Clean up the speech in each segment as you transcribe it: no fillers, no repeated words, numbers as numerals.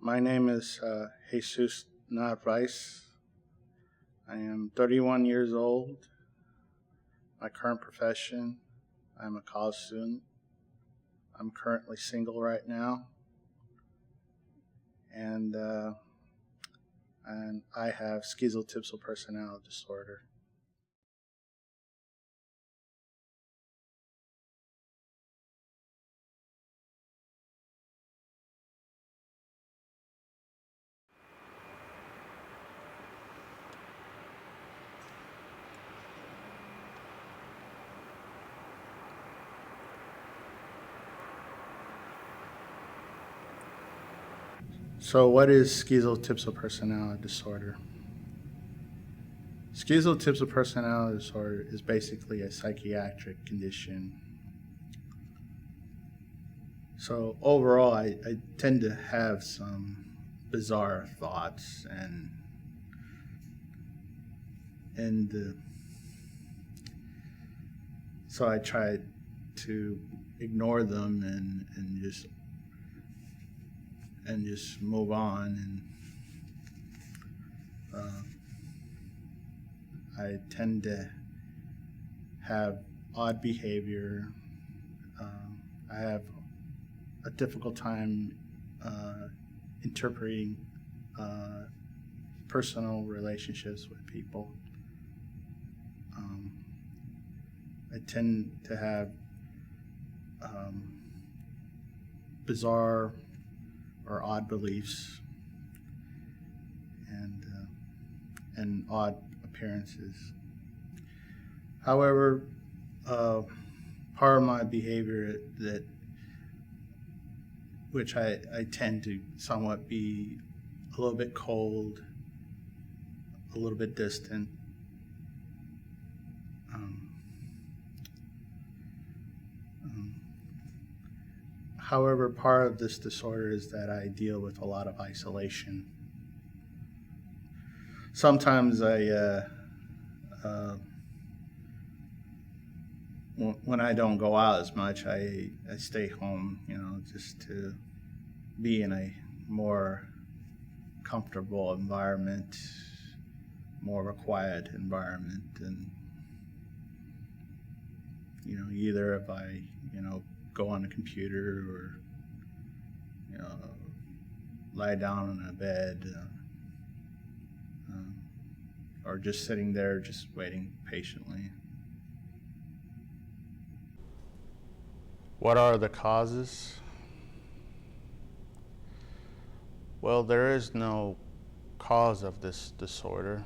My name is Jesus Narvaez. I am 31 years old. My current profession, I'm a college student. I'm currently single right now. And I have schizotypal personality disorder. So what is schizotypal personality disorder? Schizotypal personality disorder is basically a psychiatric condition. So overall, I tend to have some bizarre thoughts and so I try to ignore them and just move on. And I tend to have odd behavior. I have a difficult time interpreting personal relationships with people. I tend to have bizarre or odd beliefs and odd appearances. However, part of my behavior which I tend to somewhat be a little bit cold, a little bit distant. However, part of this disorder is that I deal with a lot of isolation. Sometimes when I don't go out as much, I stay home, just to be in a more comfortable environment, more of a quiet environment. And, either if I, go on a computer or, lie down on a bed, or just sitting there, just waiting patiently. What are the causes? Well, there is no cause of this disorder.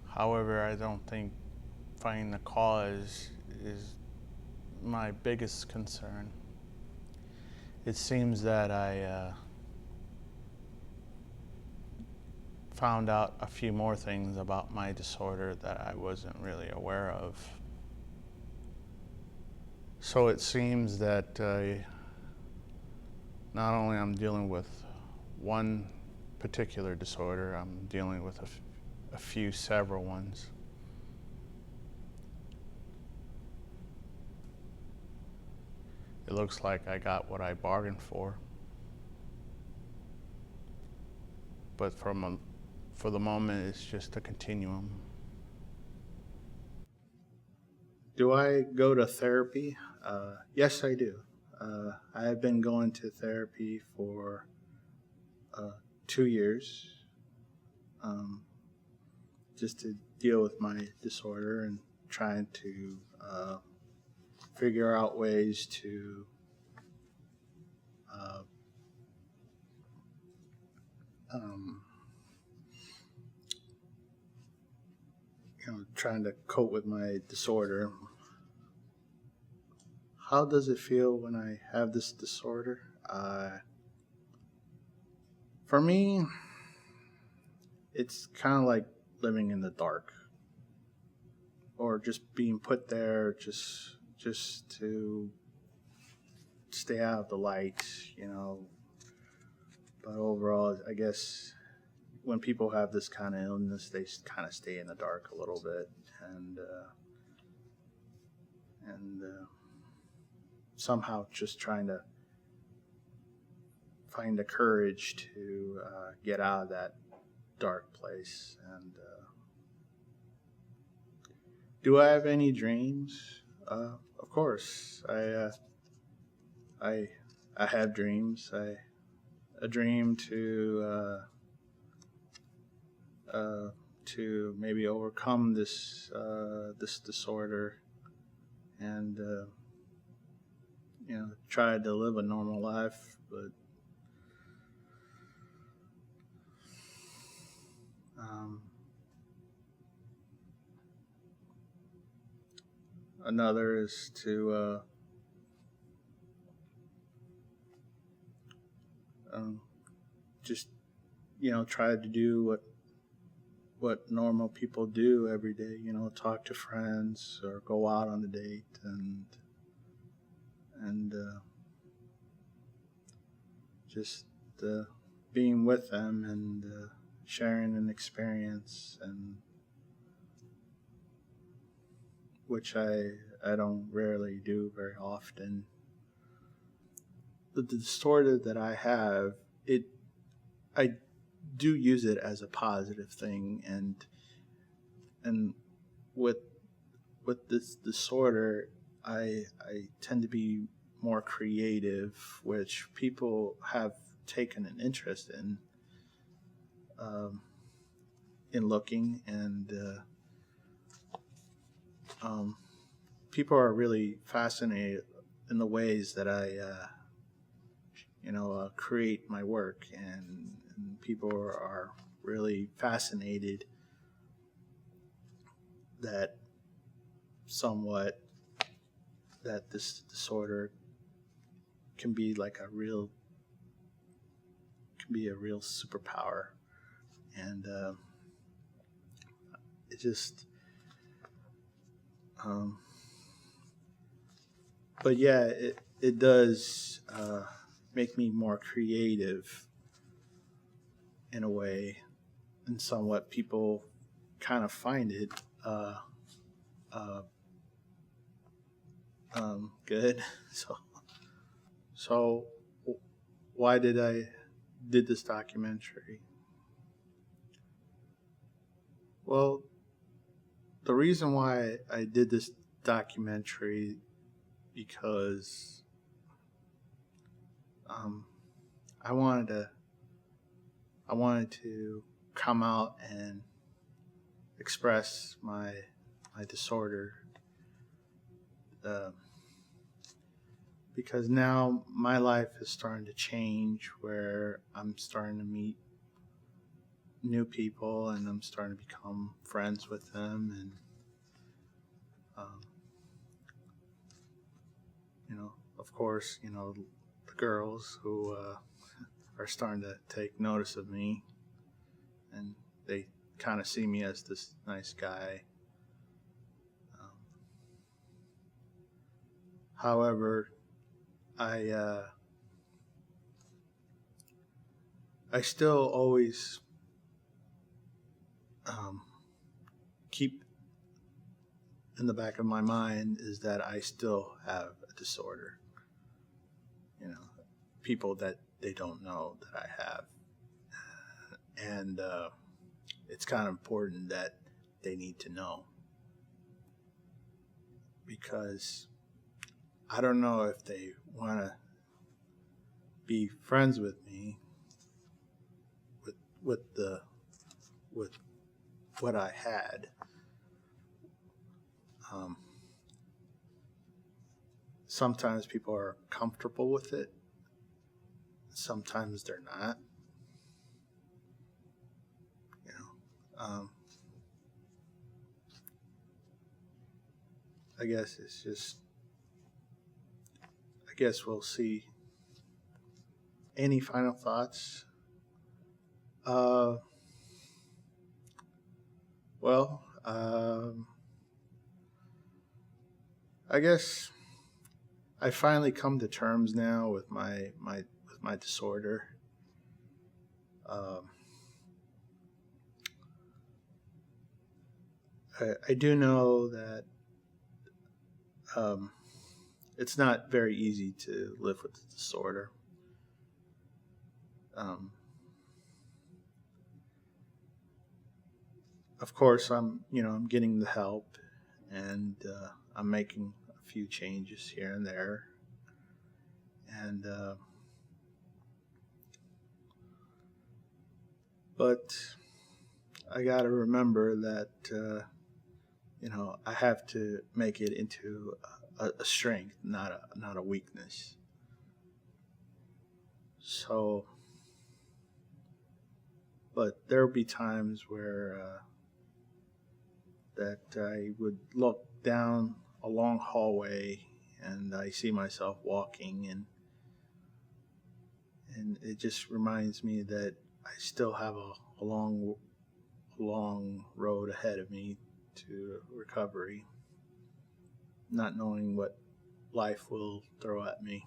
However, I don't think finding the cause is my biggest concern. It seems that I found out a few more things about my disorder that I wasn't really aware of. So it seems that not only I'm dealing with one particular disorder, I'm dealing with several ones. It looks like I got what I bargained for. But for the moment, it's just a continuum. Do I go to therapy? Yes, I do. I have been going to therapy for 2 years, just to deal with my disorder and trying to figure out ways to trying to cope with my disorder. How does it feel when I have this disorder? For me, it's kind of like living in the dark, or just being put there just to stay out of the light, But overall, I guess when people have this kind of illness, they kind of stay in the dark a little bit, and somehow just trying to find the courage to get out of that dark place. And do I have any dreams? Of course, I have dreams. A dream to maybe overcome this disorder, and try to live a normal life. But another is to just try to do what normal people do every day. Talk to friends or go out on a date, and just being with them and sharing an experience, and which I don't rarely do very often. The disorder that I have, I do use it as a positive thing, and with this disorder, I tend to be more creative, which people have taken an interest in looking, and people are really fascinated in the ways that I create my work, and people are really fascinated that this disorder can be a real superpower, and it just but yeah, it does make me more creative in a way, and somewhat people kind of find it good. So why did I did this documentary? Well, the reason why I did this documentary, because I wanted to come out and express my disorder, because now my life is starting to change, where I'm starting to meet new people, and I'm starting to become friends with them, and of course, the girls who are starting to take notice of me, and they kind of see me as this nice guy. However, I still always keep in the back of my mind is that I still have a disorder. People that they don't know that I have, and it's kind of important that they need to know, because I don't know if they want to be friends with me with what I had. Sometimes people are comfortable with it. Sometimes they're not. I guess it's just. I guess we'll see. Any final thoughts? Well, I guess I finally come to terms now with my disorder. I do know that it's not very easy to live with the disorder. Um, of course, I'm getting the help, and I'm making a few changes here and there, and but I got to remember that I have to make it into a strength, not a weakness. So, but there'll be times where that I would look down a long hallway and I see myself walking, and it just reminds me that I still have a long road ahead of me to recovery, not knowing what life will throw at me.